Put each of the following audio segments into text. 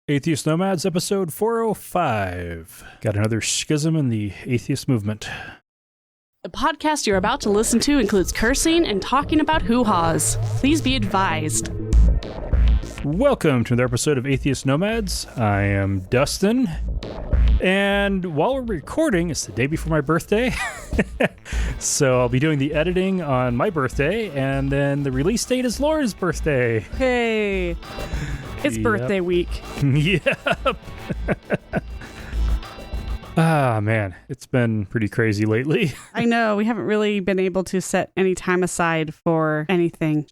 Atheist Nomads, episode 405. Got another schism in the atheist movement. The podcast you're about to listen to includes cursing and talking about hoo-haws. Please be advised. Welcome to another episode of Atheist Nomads. I am Dustin. And while we're recording, it's the day before my birthday. So I'll be doing the editing on my birthday, and then the release date is Lauren's birthday. Hey. It's birthday week. Yep. Ah, man, it's been pretty crazy lately. I know. We haven't really been able to set any time aside for anything.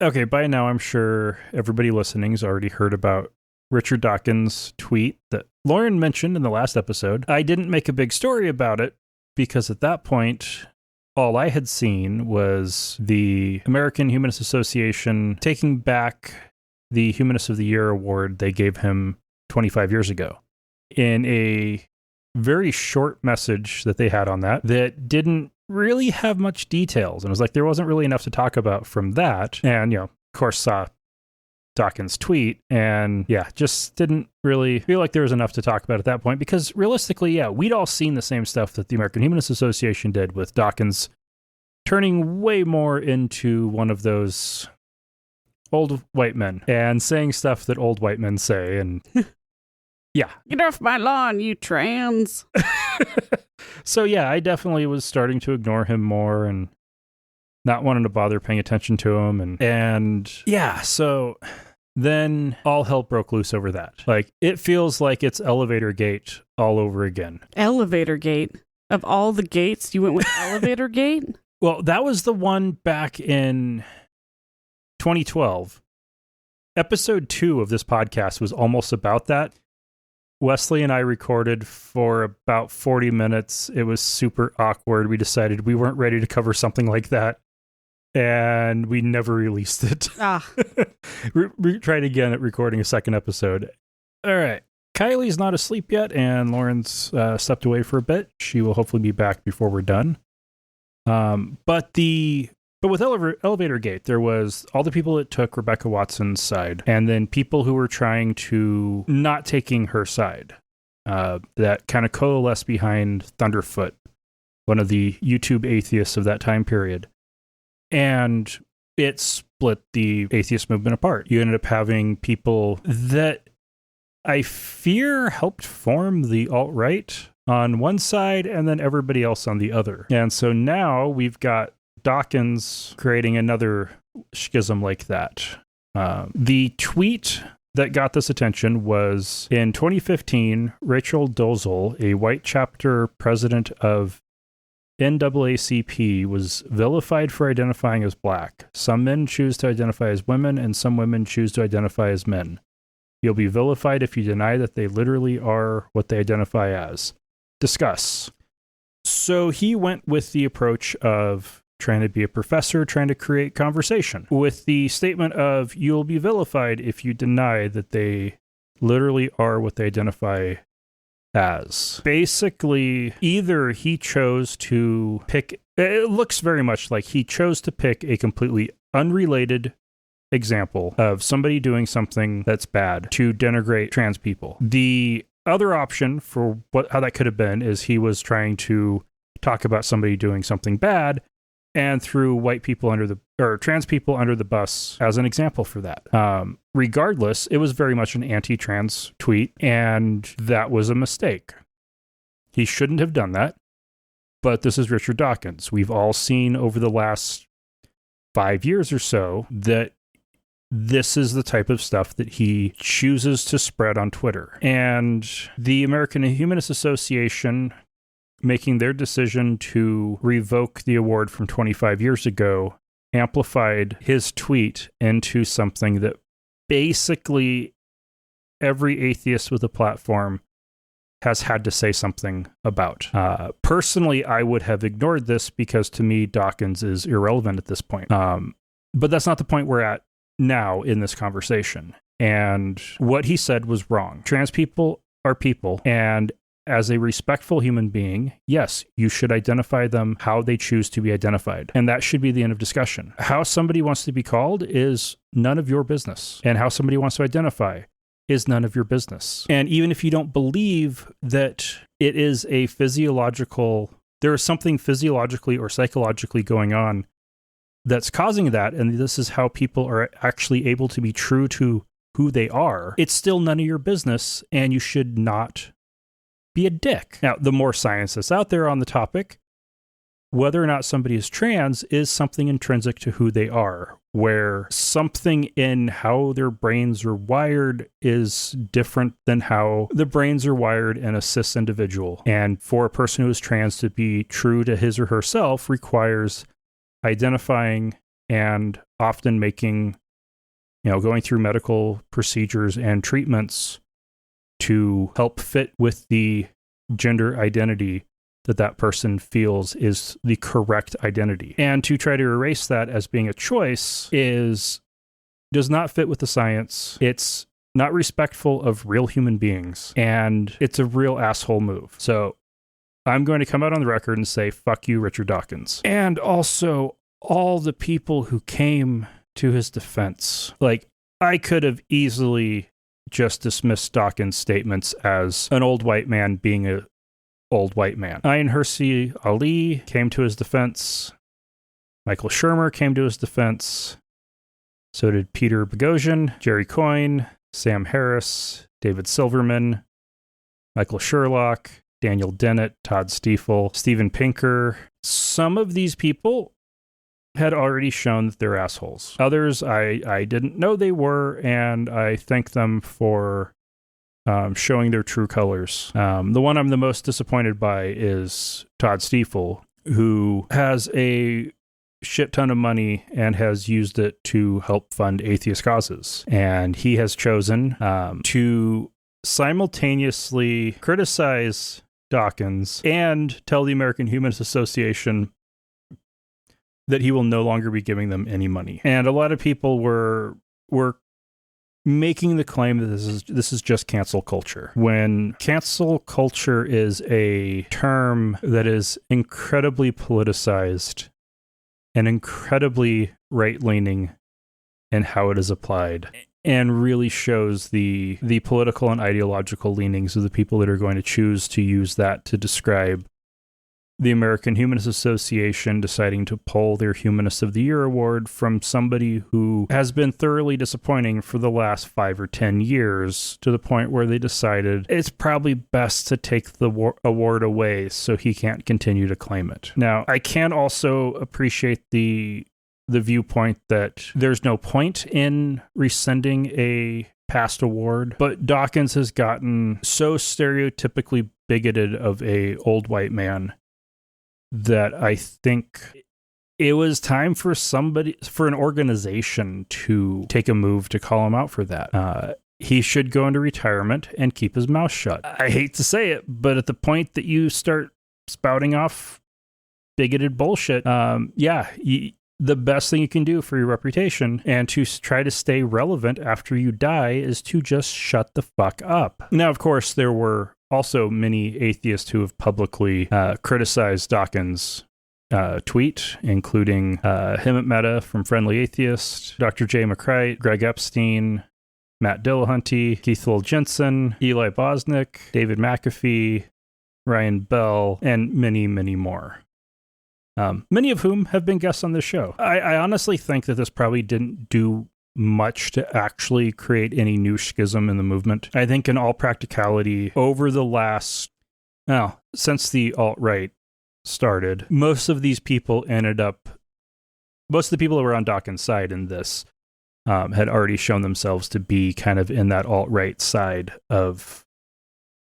Okay, by now I'm sure everybody listening has already heard about Richard Dawkins' tweet that Lauren mentioned in the last episode. I didn't make a big story about it because at that point, all I had seen was the American Humanists Association taking back the Humanist of the Year award they gave him 25 years ago. In a very short message that they had on that didn't really have much details. And it was like there wasn't really enough to talk about from that. And, of course, saw Dawkins' tweet and, just didn't really feel like there was enough to talk about at that point because realistically, we'd all seen the same stuff that the American Humanist Association did with Dawkins turning way more into one of those old white men and saying stuff that old white men say. And get off my lawn, you trans. So I definitely was starting to ignore him more and not wanting to bother paying attention to him. And so then all hell broke loose over that. Like, it feels like it's Elevator Gate all over again. Elevator Gate? Of all the gates, you went with Elevator Gate? Well, that was the one back in 2012. Episode 2 of this podcast was almost about that. Wesley and I recorded for about 40 minutes. It was super awkward. We decided we weren't ready to cover something like that, and we never released it. We tried again at recording a second episode. All right. Kylie's not asleep yet, and Lauren's stepped away for a bit. She will hopefully be back before we're done. But with Elevator Gate, there was all the people that took Rebecca Watson's side, and then people who were trying to not taking her side, that kind of coalesced behind Thunderfoot, one of the YouTube atheists of that time period. And it split the atheist movement apart. You ended up having people that I fear helped form the alt-right on one side and then everybody else on the other. And so now we've got Dawkins creating another schism like that. The tweet that got this attention was in 2015, Rachel Dolezal, a white chapter president of NAACP, was vilified for identifying as black. Some men choose to identify as women, and some women choose to identify as men. You'll be vilified if you deny that they literally are what they identify as. Discuss. So he went with the approach of trying to be a professor, trying to create conversation with the statement of you'll be vilified if you deny that they literally are what they identify as. Basically, either he chose to pick, it looks very much like he chose to pick a completely unrelated example of somebody doing something that's bad to denigrate trans people. The other option for how that could have been is he was trying to talk about somebody doing something bad and threw white people trans people under the bus as an example for that. Regardless, it was very much an anti-trans tweet, and that was a mistake. He shouldn't have done that, but this is Richard Dawkins. We've all seen over the last 5 years or so that this is the type of stuff that he chooses to spread on Twitter. And the American Humanist Association making their decision to revoke the award from 25 years ago amplified his tweet into something that basically every atheist with a platform has had to say something about. Personally, I would have ignored this because to me, Dawkins is irrelevant at this point. But that's not the point we're at now in this conversation. And what he said was wrong. Trans people are people, and as a respectful human being, yes, you should identify them how they choose to be identified. And that should be the end of discussion. How somebody wants to be called is none of your business. And how somebody wants to identify is none of your business. And even if you don't believe that it is a there is something physiologically or psychologically going on that's causing that, and this is how people are actually able to be true to who they are, it's still none of your business, and you should not be a dick. Now, the more science that's out there on the topic, whether or not somebody is trans is something intrinsic to who they are, where something in how their brains are wired is different than how the brains are wired in a cis individual. And for a person who is trans to be true to his or herself requires identifying and often making, going through medical procedures and treatments to help fit with the gender identity that person feels is the correct identity. And to try to erase that as being a choice does not fit with the science. It's not respectful of real human beings, and it's a real asshole move. So I'm going to come out on the record and say, fuck you, Richard Dawkins. And also all the people who came to his defense. Like, I could have easily just dismissed Dawkins' statements as an old white man being a old white man. Ayn Hirsi Ali came to his defense. Michael Shermer came to his defense. So did Peter Boghossian, Jerry Coyne, Sam Harris, David Silverman, Michael Sherlock, Daniel Dennett, Todd Stiefel, Steven Pinker. Some of these people had already shown that they're assholes. Others, I didn't know they were, and I thank them for showing their true colors. The one I'm the most disappointed by is Todd Stiefel, who has a shit ton of money and has used it to help fund atheist causes. And he has chosen to simultaneously criticize Dawkins and tell the American Humanists Association that he will no longer be giving them any money. And a lot of people were making the claim that this is just cancel culture, when cancel culture is a term that is incredibly politicized and incredibly right-leaning in how it is applied, and really shows the political and ideological leanings of the people that are going to choose to use that to describe the American Humanists Association deciding to pull their Humanist of the Year award from somebody who has been thoroughly disappointing for the last 5 or 10 years, to the point where they decided it's probably best to take the award away so he can't continue to claim it. Now, I can also appreciate the viewpoint that there's no point in rescinding a past award, but Dawkins has gotten so stereotypically bigoted of a old white man that I think it was time for an organization to take a move to call him out for that. He should go into retirement and keep his mouth shut. I hate to say it, but at the point that you start spouting off bigoted bullshit, the best thing you can do for your reputation and to try to stay relevant after you die is to just shut the fuck up. Now, of course, there were also many atheists who have publicly criticized Dawkins' tweet, including him at Meta from Friendly Atheist, Dr. Jay McCrite, Greg Epstein, Matt Dillahunty, Keith Jensen, Eli Bosnick, David McAfee, Ryan Bell, and many, many more. Many of whom have been guests on this show. I honestly think that this probably didn't do much to actually create any new schism in the movement. I think in all practicality, over the since the alt-right started, most of the people that were on Dawkins' side in this had already shown themselves to be kind of in that alt-right side of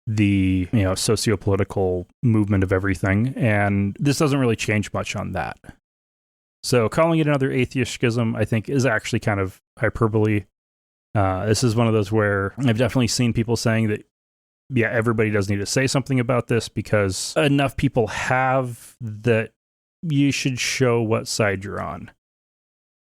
the socio-political movement of everything, and this doesn't really change much on that. So calling it another atheist schism, I think, is actually kind of hyperbole. This is one of those where I've definitely seen people saying that, everybody does need to say something about this because enough people have that you should show what side you're on.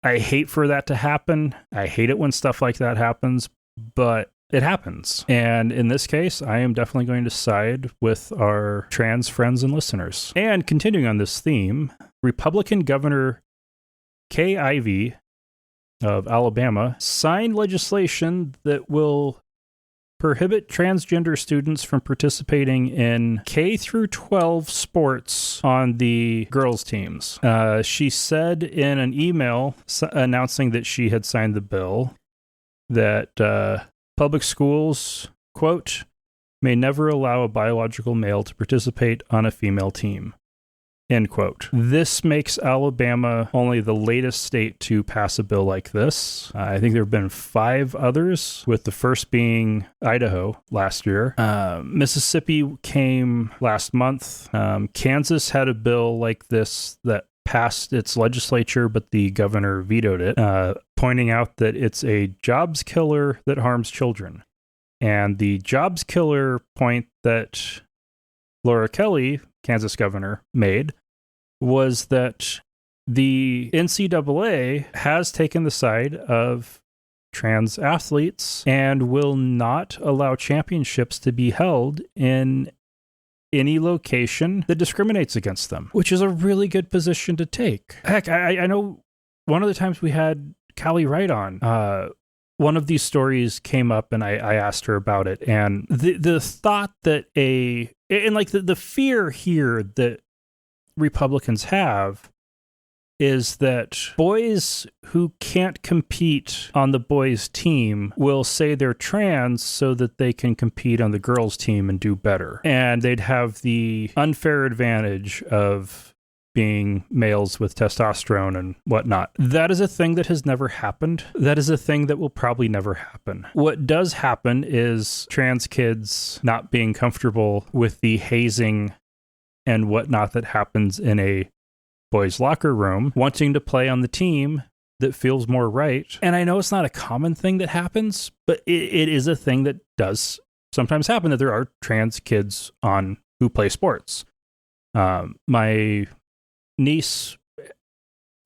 I hate for that to happen. I hate it when stuff like that happens, but it happens. And in this case, I am definitely going to side with our trans friends and listeners. And continuing on this theme, Republican Governor Kay Ivey of Alabama signed legislation that will prohibit transgender students from participating in K through 12 sports on the girls' teams. She said in an email announcing that she had signed the bill that public schools, quote, may never allow a biological male to participate on a female team, end quote. This makes Alabama only the latest state to pass a bill like this. I think there have been 5 others, with the first being Idaho last year. Mississippi came last month. Kansas had a bill like this that passed its legislature, but the governor vetoed it, pointing out that it's a jobs killer that harms children. And the jobs killer point that Laura Kelly, Kansas governor, made was that the NCAA has taken the side of trans athletes and will not allow championships to be held in any location that discriminates against them, which is a really good position to take. Heck, I know one of the times we had Callie Wright on, one of these stories came up and I asked her about it. And the thought that the fear here that Republicans have is that boys who can't compete on the boys' team will say they're trans so that they can compete on the girls' team and do better. And they'd have the unfair advantage of being males with testosterone and whatnot. That is a thing that has never happened. That is a thing that will probably never happen. What does happen is trans kids not being comfortable with the hazing and whatnot that happens in a boys' locker room, wanting to play on the team that feels more right. And I know it's not a common thing that happens, but it is a thing that does sometimes happen, that there are trans kids who play sports. My niece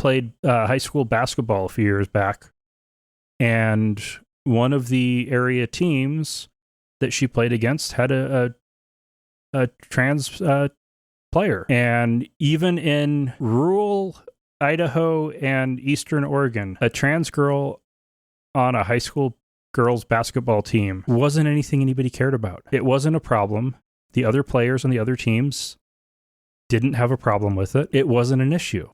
played high school basketball a few years back, and one of the area teams that she played against had a trans player. And even in rural Idaho and Eastern Oregon, a trans girl on a high school girls basketball team wasn't anything anybody cared about. It wasn't a problem. The other players on the other teams didn't have a problem with it. It wasn't an issue.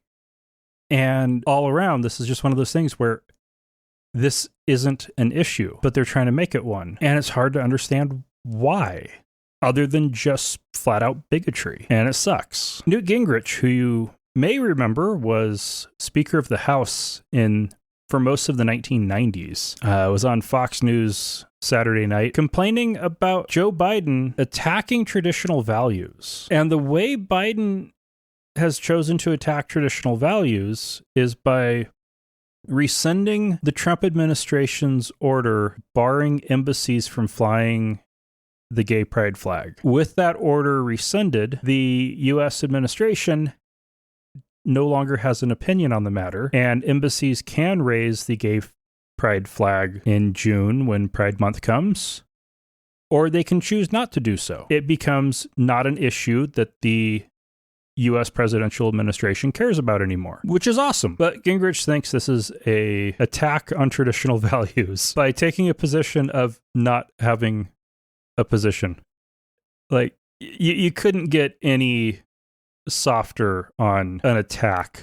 And all around, this is just one of those things where this isn't an issue, but they're trying to make it one. And it's hard to understand why, other than just flat out bigotry. And it sucks. Newt Gingrich, who you may remember was Speaker of the House for most of the 1990s, was on Fox News Saturday night complaining about Joe Biden attacking traditional values. And the way Biden has chosen to attack traditional values is by rescinding the Trump administration's order barring embassies from flying the gay pride flag. With that order rescinded, the U.S. administration no longer has an opinion on the matter, and embassies can raise the gay pride flag in June when Pride Month comes, or they can choose not to do so. It becomes not an issue that the U.S. presidential administration cares about anymore, which is awesome. But Gingrich thinks this is an attack on traditional values by taking a position of not having a position. Like, you couldn't get any softer on an attack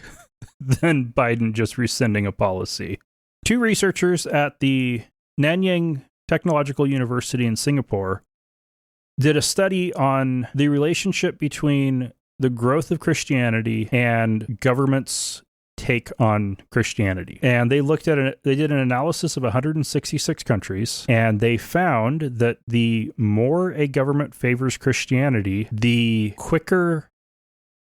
than Biden just rescinding a policy. 2 researchers at the Nanyang Technological University in Singapore did a study on the relationship between the growth of Christianity and government's take on Christianity. And they did an analysis of 166 countries, and they found that the more a government favors Christianity, the quicker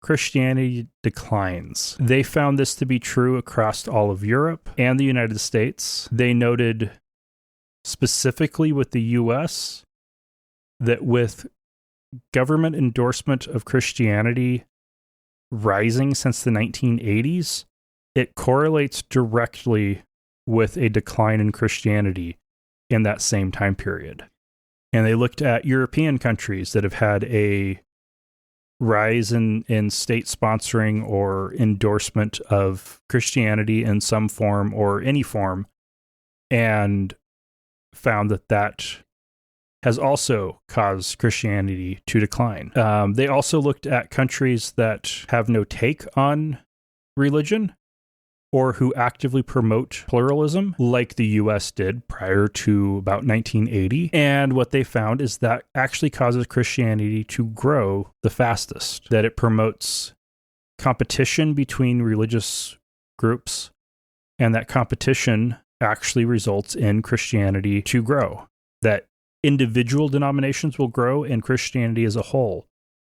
Christianity declines. They found this to be true across all of Europe and the United States. They noted specifically with the US that with government endorsement of Christianity rising since the 1980s, it correlates directly with a decline in Christianity in that same time period. And they looked at European countries that have had a rise in state sponsoring or endorsement of Christianity in some form or any form, and found that has also caused Christianity to decline. They also looked at countries that have no take on religion or who actively promote pluralism, like the US did prior to about 1980. And what they found is that actually causes Christianity to grow the fastest, that it promotes competition between religious groups, and that competition actually results in Christianity to grow, that individual denominations will grow and Christianity as a whole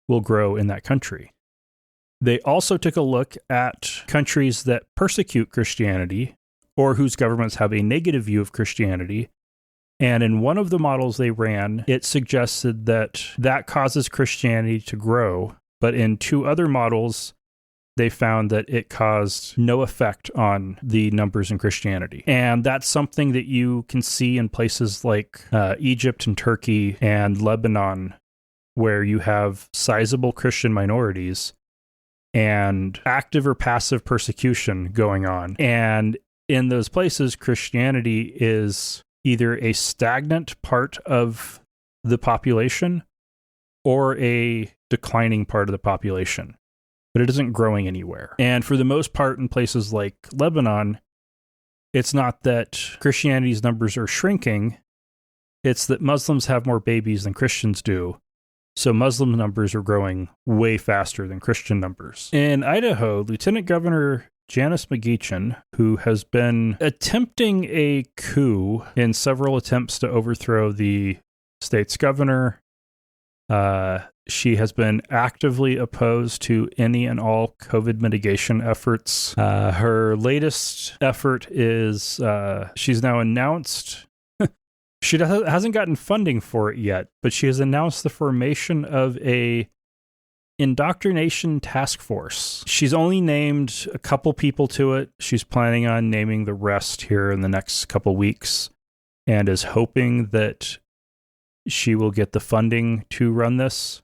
will grow in that country. They also took a look at countries that persecute Christianity or whose governments have a negative view of Christianity. And in one of the models they ran, it suggested that that causes Christianity to grow. But in two other models, they found that it caused no effect on the numbers in Christianity. And that's something that you can see in places like Egypt and Turkey and Lebanon, where you have sizable Christian minorities and active or passive persecution going on. And in those places, Christianity is either a stagnant part of the population or a declining part of the population, but it isn't growing anywhere. And for the most part, in places like Lebanon, it's not that Christianity's numbers are shrinking, it's that Muslims have more babies than Christians do. So Muslim numbers are growing way faster than Christian numbers. In Idaho, Lieutenant Governor Janice McGeachin, who has been attempting a coup in several attempts to overthrow the state's governor, she has been actively opposed to any and all COVID mitigation efforts. Her latest effort is she's now announced... She hasn't gotten funding for it yet, but she has announced the formation of a indoctrination task force. She's only named a couple people to it. She's planning on naming the rest here in the next couple weeks and is hoping that she will get the funding to run this.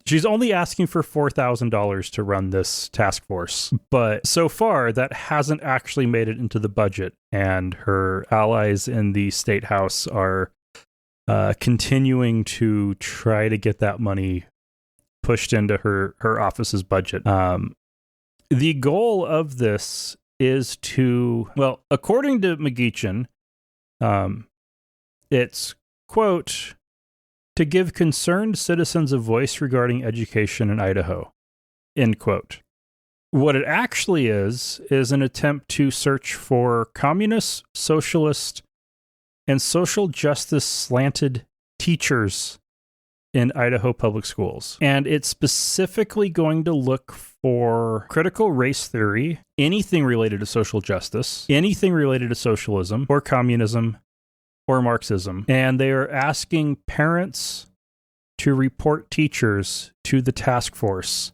She's only asking for $4,000 to run this task force, but so far that hasn't actually made it into the budget, and her allies in the state house are continuing to try to get that money pushed into her office's budget. The goal of this is to, well, according to McGeachin, it's, quote, to give concerned citizens a voice regarding education in Idaho, end quote. What it actually is an attempt to search for communist, socialist, and social justice slanted teachers in Idaho public schools. And it's specifically going to look for critical race theory, anything related to social justice, anything related to socialism or communism, or Marxism, and they are asking parents to report teachers to the task force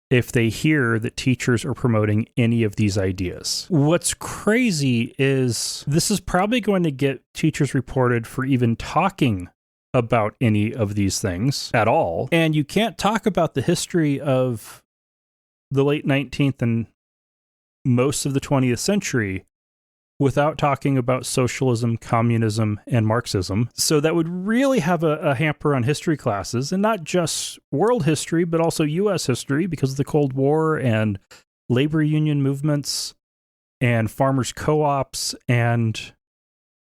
if they hear that teachers are promoting any of these ideas. What's crazy is this is probably going to get teachers reported for even talking about any of these things at all, and you can't talk about the history of the late 19th and most of the 20th century without talking about socialism, communism, and Marxism. So that would really have a hamper on history classes, and not just world history, but also U.S. history, because of the Cold War and labor union movements and farmers' co-ops and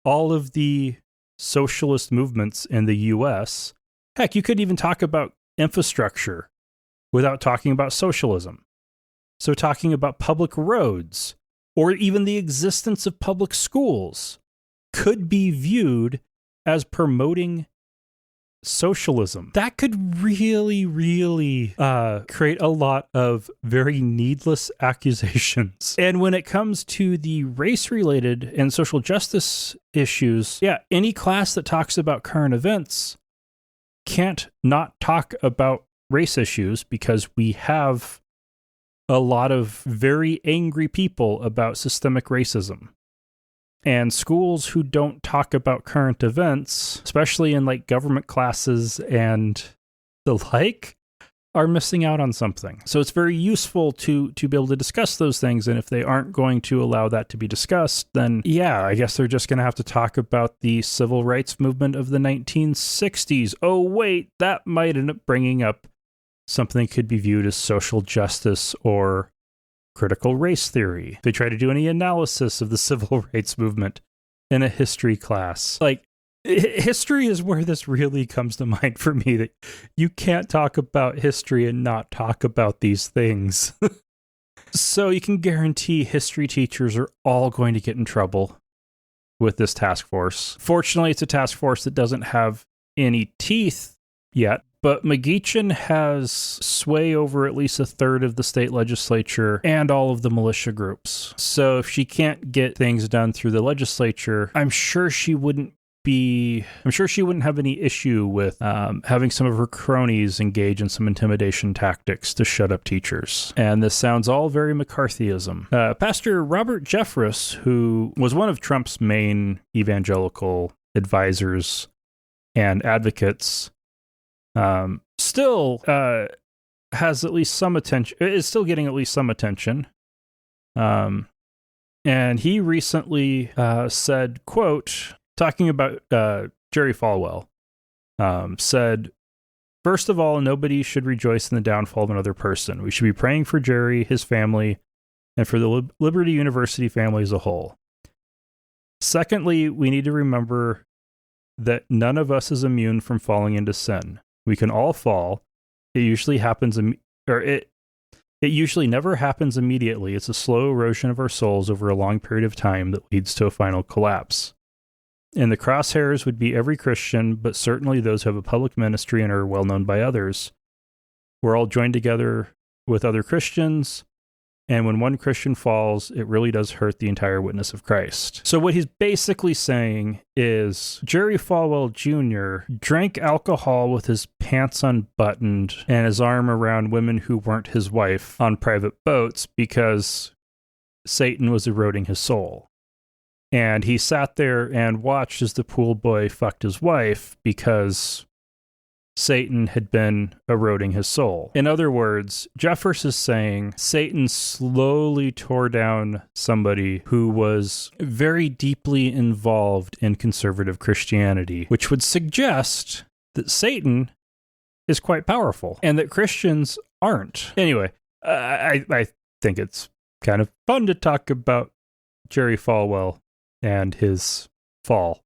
all of the socialist movements in the U.S. Heck, you could even talk about infrastructure without talking about socialism. So talking about public roads, or even the existence of public schools, could be viewed as promoting socialism. That could really, really create a lot of very needless accusations. And when it comes to the race-related and social justice issues, yeah, any class that talks about current events can't not talk about race issues, because we have a lot of very angry people about systemic racism. And schools who don't talk about current events, especially in like government classes and the like, are missing out on something. So it's very useful to be able to discuss those things. And if they aren't going to allow that to be discussed, then yeah, I guess they're just going to have to talk about the civil rights movement of the 1960s. Oh, wait, that might end up bringing up something that could be viewed as social justice or critical race theory. If they try to do any analysis of the civil rights movement in a history class. Like, history is where this really comes to mind for me, that you can't talk about history and not talk about these things. So you can guarantee history teachers are all going to get in trouble with this task force. Fortunately, it's a task force that doesn't have any teeth yet, but McGeechan has sway over at least a third of the state legislature and all of the militia groups. So if she can't get things done through the legislature, I'm sure she wouldn't have any issue with having some of her cronies engage in some intimidation tactics to shut up teachers. And this sounds all very McCarthyism. Pastor Robert Jeffress, who was one of Trump's main evangelical advisors and advocates, still has at least some attention, is still getting at least some attention. And he recently said, quote, talking about Jerry Falwell, said, "First of all, nobody should rejoice in the downfall of another person. We should be praying for Jerry, his family, and for the Liberty University family as a whole. Secondly, we need to remember that none of us is immune from falling into sin. We can all fall. It usually happens, it usually never happens immediately. It's a slow erosion of our souls over a long period of time that leads to a final collapse. In the crosshairs would be every Christian, but certainly those who have a public ministry and are well known by others. We're all joined together with other Christians, and when one Christian falls, it really does hurt the entire witness of Christ." So what he's basically saying is Jerry Falwell Jr. drank alcohol with his pants unbuttoned and his arm around women who weren't his wife on private boats because Satan was eroding his soul. And he sat there and watched as the pool boy fucked his wife because Satan had been eroding his soul. In other words, Jeffers is saying Satan slowly tore down somebody who was very deeply involved in conservative Christianity, which would suggest that Satan is quite powerful and that Christians aren't. Anyway, I think it's kind of fun to talk about Jerry Falwell and his fall.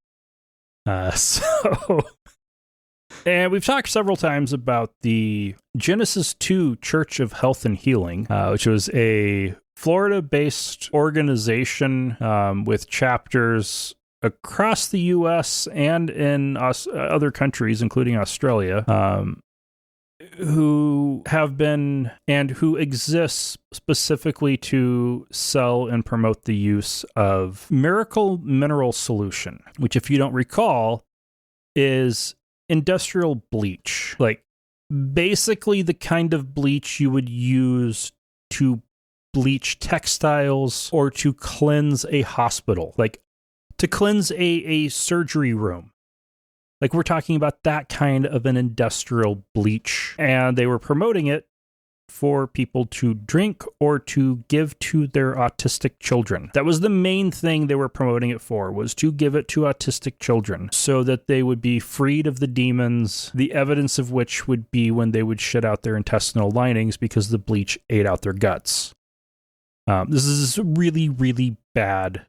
And we've talked several times about the Genesis 2 Church of Health and Healing, which was a Florida-based organization with chapters across the U.S. and in other countries, including Australia, who have been and who exists specifically to sell and promote the use of miracle mineral solution, which, if you don't recall, is industrial bleach. Like, basically the kind of bleach you would use to bleach textiles or to cleanse a hospital, like to cleanse a surgery room. Like, we're talking about that kind of an industrial bleach. And they were promoting it for people to drink or to give to their autistic children. That was the main thing they were promoting it for, was to give it to autistic children so that they would be freed of the demons, the evidence of which would be when they would shit out their intestinal linings because the bleach ate out their guts. This is really, really bad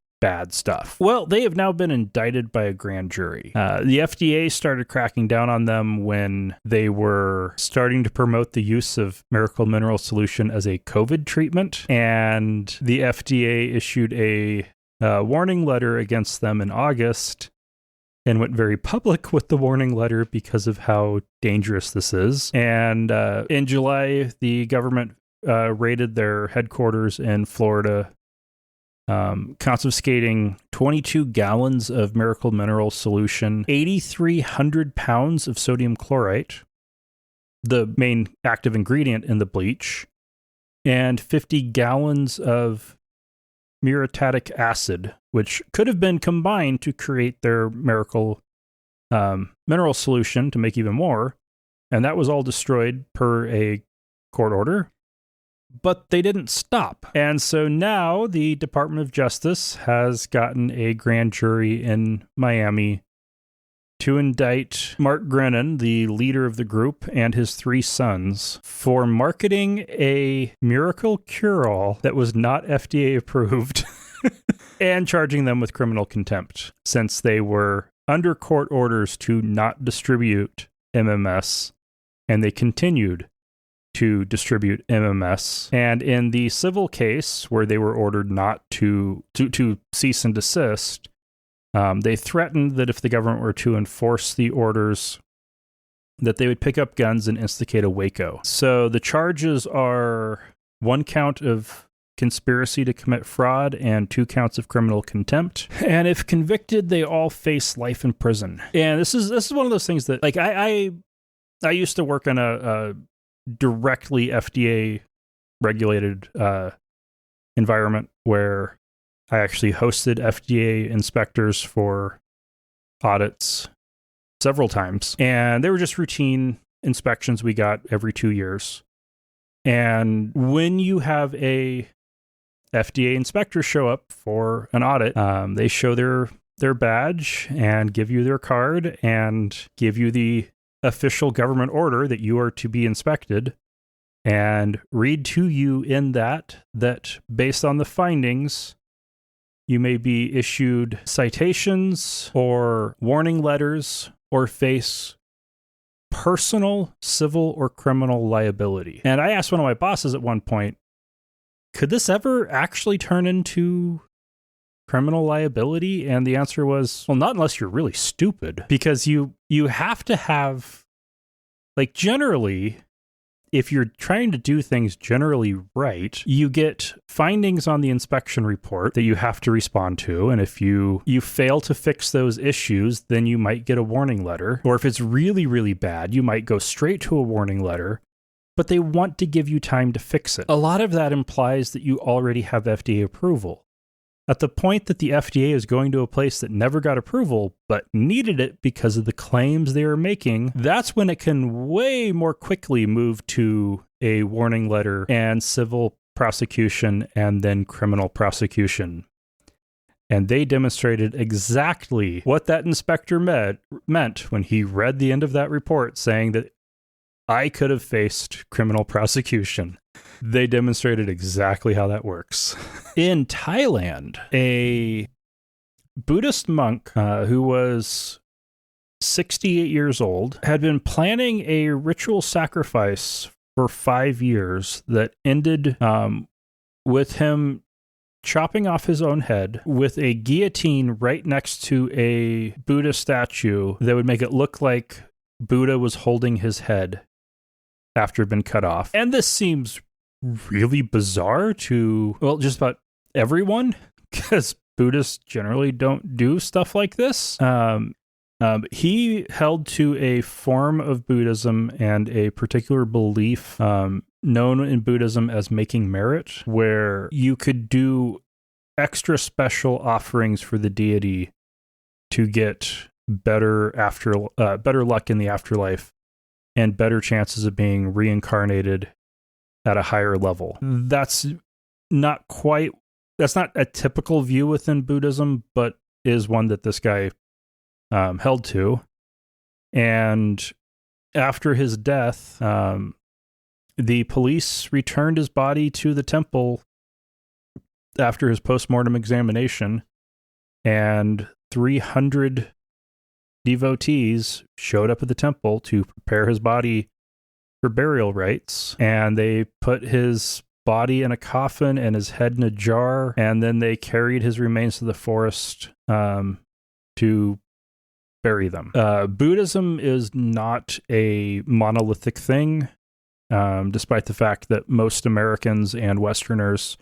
stuff. Well, they have now been indicted by a grand jury. The FDA started cracking down on them when they were starting to promote the use of miracle mineral solution as a COVID treatment, and the FDA issued a warning letter against them in August and went very public with the warning letter because of how dangerous this is. And in July, the government raided their headquarters in Florida, confiscating 22 gallons of miracle mineral solution, 8,300 pounds of sodium chlorite, the main active ingredient in the bleach, and 50 gallons of muriatic acid, which could have been combined to create their miracle mineral solution to make even more. And that was all destroyed per a court order, but they didn't stop. And so now the Department of Justice has gotten a grand jury in Miami to indict Mark Grennan, the leader of the group, and his 3 sons for marketing a miracle cure-all that was not FDA approved and charging them with criminal contempt since they were under court orders to not distribute MMS, and they continued to distribute MMS. And in the civil case where they were ordered not to cease and desist, they threatened that if the government were to enforce the orders, that they would pick up guns and instigate a Waco. So the charges are 1 count of conspiracy to commit fraud and 2 counts of criminal contempt. And if convicted, they all face life in prison. And this is one of those things that, like, I used to work on a directly FDA regulated environment where I actually hosted FDA inspectors for audits several times. And they were just routine inspections we got every 2 years. And when you have a FDA inspector show up for an audit, they show their badge and give you their card and give you the official government order that you are to be inspected, and read to you in that based on the findings, you may be issued citations or warning letters or face personal, civil, or criminal liability. And I asked one of my bosses at one point, could this ever actually turn into criminal liability? And the answer was, well, not unless you're really stupid, because you have to have, like, generally, if you're trying to do things generally right, you get findings on the inspection report that you have to respond to. And if you fail to fix those issues, then you might get a warning letter. Or if it's really, really bad, you might go straight to a warning letter, but they want to give you time to fix it. A lot of that implies that you already have FDA approval. At the point that the FDA is going to a place that never got approval, but needed it because of the claims they are making, that's when it can way more quickly move to a warning letter and civil prosecution and then criminal prosecution. And they demonstrated exactly what that inspector meant when he read the end of that report saying that I could have faced criminal prosecution. They demonstrated exactly how that works. In Thailand, a Buddhist monk who was 68 years old had been planning a ritual sacrifice for 5 years that ended with him chopping off his own head with a guillotine right next to a Buddha statue that would make it look like Buddha was holding his head after it had been cut off. And this seems really bizarre to, well, just about everyone, because Buddhists generally don't do stuff like this. He held to a form of Buddhism and a particular belief known in Buddhism as making merit, where you could do extra special offerings for the deity to get better luck in the afterlife and better chances of being reincarnated at a higher level. That's not a typical view within Buddhism, but is one that this guy held to. And after his death, the police returned his body to the temple after his postmortem examination, and 300 devotees showed up at the temple to prepare his body for burial rites, and they put his body in a coffin and his head in a jar, and then they carried his remains to the forest to bury them. Buddhism is not a monolithic thing, despite the fact that most Americans and Westerners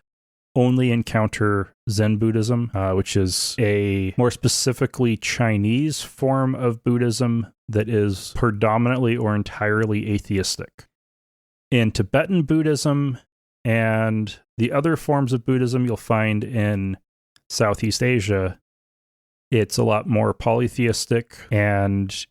only encounter Zen Buddhism, which is a more specifically Chinese form of Buddhism that is predominantly or entirely atheistic. In Tibetan Buddhism and the other forms of Buddhism you'll find in Southeast Asia, it's a lot more polytheistic, and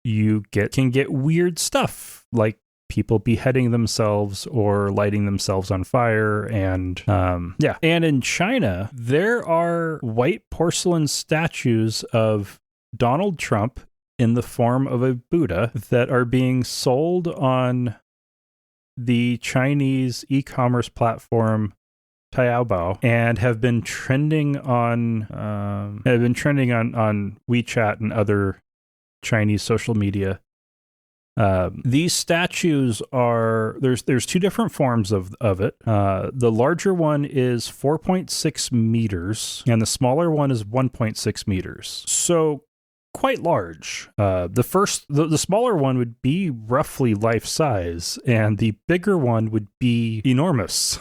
you can get weird stuff like people beheading themselves or lighting themselves on fire. And and in China, there are white porcelain statues of Donald Trump in the form of a Buddha that are being sold on the Chinese e-commerce platform Taobao and have been trending on WeChat and other Chinese social media. These statues are there's two different forms of it. The larger one is 4.6 meters, and the smaller one is 1.6 meters. So quite large. The smaller one would be roughly life size, and the bigger one would be enormous.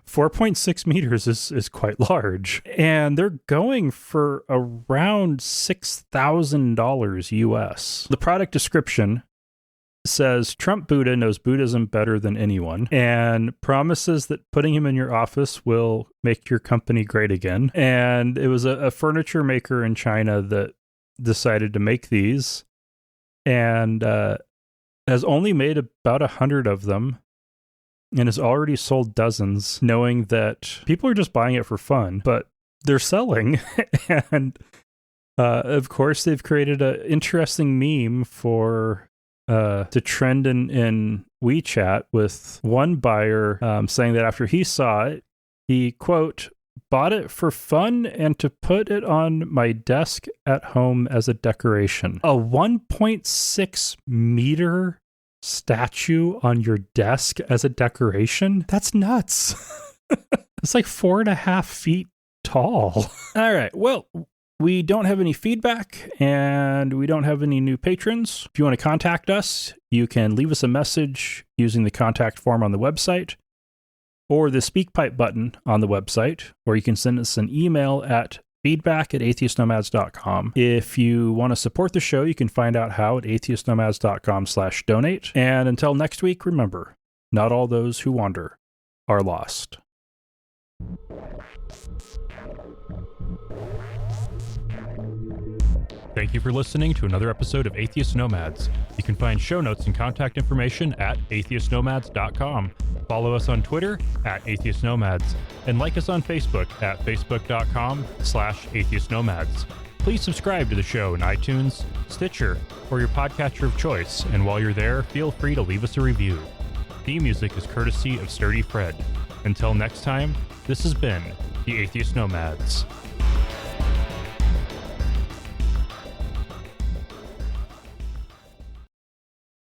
4.6 meters is quite large, and they're going for around $6,000 US. The product description says Trump Buddha knows Buddhism better than anyone and promises that putting him in your office will make your company great again. And it was a furniture maker in China that decided to make these and has only made about 100 of them and has already sold dozens, knowing that people are just buying it for fun, but they're selling. And of course, they've created an interesting meme for to trend in WeChat, with one buyer saying that after he saw it, he, quote, bought it for fun and to put it on my desk at home as a decoration. A 1.6 meter statue on your desk as a decoration? That's nuts. It's like 4.5 feet tall. All right. Well, we don't have any feedback and we don't have any new patrons. If you want to contact us, you can leave us a message using the contact form on the website or the SpeakPipe button on the website, or you can send us an email at feedback@atheistnomads.com. If you want to support the show, you can find out how at atheistnomads.com/donate. And until next week, remember, not all those who wander are lost. Thank you for listening to another episode of Atheist Nomads. You can find show notes and contact information at atheistnomads.com. Follow us on Twitter at Atheist Nomads, and like us on Facebook at facebook.com/Atheist Nomads. Please subscribe to the show in iTunes, Stitcher, or your podcatcher of choice, and while you're there, feel free to leave us a review. Theme music is courtesy of Sturdy Fred. Until next time, this has been the Atheist Nomads.